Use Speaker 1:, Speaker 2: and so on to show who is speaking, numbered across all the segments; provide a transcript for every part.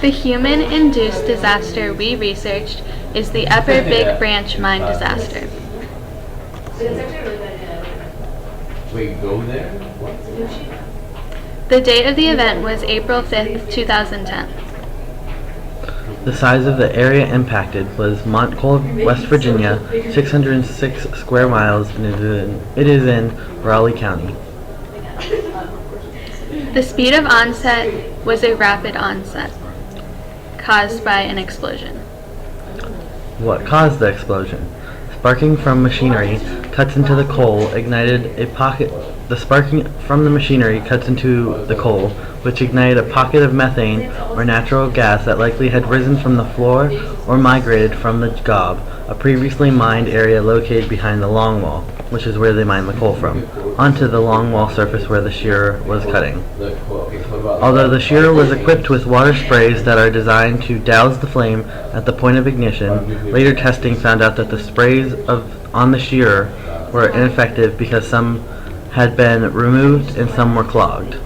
Speaker 1: The human-induced disaster we researched is the Upper Big Branch mine disaster.
Speaker 2: Wait, go there? What?
Speaker 1: The date of the event was April 5th, 2010.
Speaker 3: The size of the area impacted was Montcalm, West Virginia, 606 square miles, and it is in Raleigh County.
Speaker 1: The speed of onset was a rapid onset, caused by an explosion.
Speaker 3: What caused the explosion? Sparking from machinery cuts into the coal, ignited a pocket. The sparking from the machinery cuts into the coal, which ignited a pocket of methane or natural gas that likely had risen from the floor or migrated from the gob, a previously mined area located behind the longwall, which is where they mined the coal from, onto the longwall surface where the shearer was cutting. Although the shearer was equipped with water sprays that are designed to douse the flame at the point of ignition, later testing found out that the sprays on the shearer were ineffective because some had been removed and some were clogged.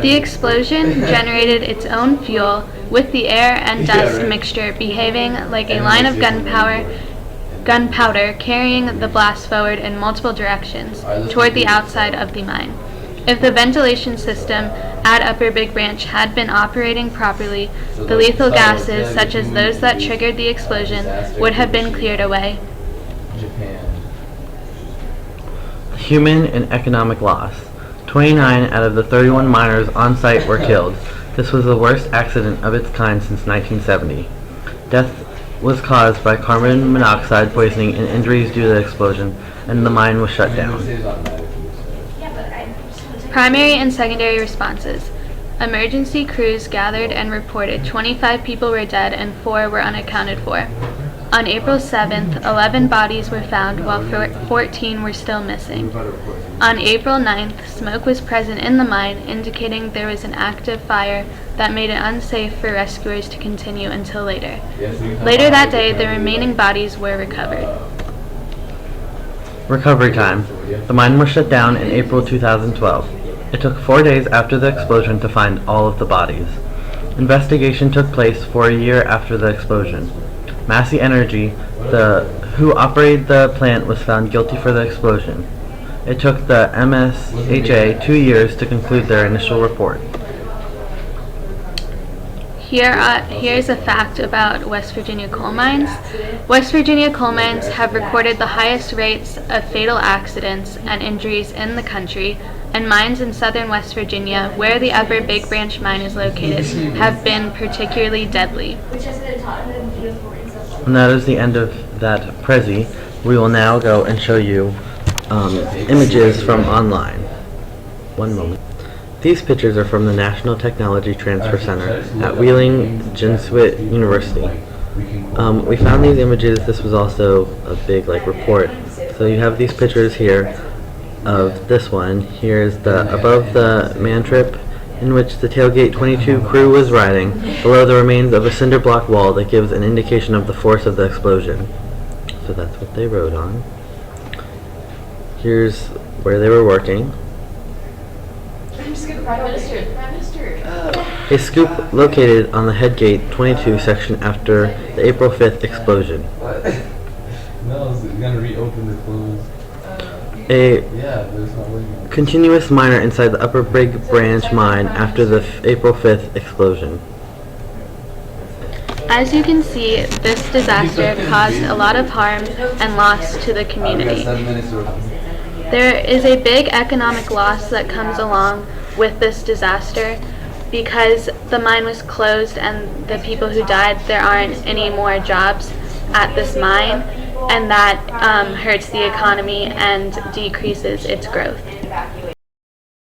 Speaker 1: The explosion generated its own fuel, with the air and dust mixture behaving like a line of gunpowder carrying the blast forward in multiple directions toward the outside of the mine. If the ventilation system at Upper Big Branch had been operating properly, the lethal gases, such as those that triggered the explosion, would have been cleared away.
Speaker 3: Human and economic loss. 29 out of the 31 miners on site were killed. This was the worst accident of its kind since 1970. Death was caused by carbon monoxide poisoning and injuries due to the explosion, and the mine was shut down.
Speaker 1: Primary and secondary responses. Emergency crews gathered and reported 25 people were dead and 4 were unaccounted for. On April 7th, 11 bodies were found while 14 were still missing. On April 9th, smoke was present in the mine, indicating there was an active fire that made it unsafe for rescuers to continue until later. Later that day, the remaining bodies were recovered.
Speaker 3: Recovery time. The mine was shut down in April 2012. It took 4 days after the explosion to find all of the bodies. Investigation took place for a year after the explosion. Massey Energy, who operated the plant, was found guilty for the explosion. It took the MSHA 2 years to conclude their initial report.
Speaker 1: Here's a fact about West Virginia coal mines. West Virginia coal mines have recorded the highest rates of fatal accidents and injuries in the country, and mines in southern West Virginia, where the Upper Big Branch mine is located, have been particularly deadly.
Speaker 3: And that is the end of that Prezi. We will now go and show you images from online. One moment. These pictures are from the National Technology Transfer Center at Wheeling Jesuit University. We found these images. This was also a big report. So you have these pictures here of this one. Here's the above the man trip in which the Tailgate 22 crew was riding, below the remains of a cinder block wall that gives an indication of the force of the explosion. So that's what they rode on. Here's where they were working.
Speaker 4: Prime Minister.
Speaker 3: A scoop located on the Headgate 22 section after the April 5th explosion.
Speaker 2: No, it's gonna reopen the closed.
Speaker 3: A
Speaker 2: There's not working.
Speaker 3: continuous miner inside the Upper Big Branch mine after the April 5th explosion.
Speaker 1: As you can see, this disaster caused a lot of harm and loss to the community. There is a big economic loss that comes along with this disaster because the mine was closed and the people who died, there aren't any more jobs at this mine, and that hurts the economy and decreases its growth.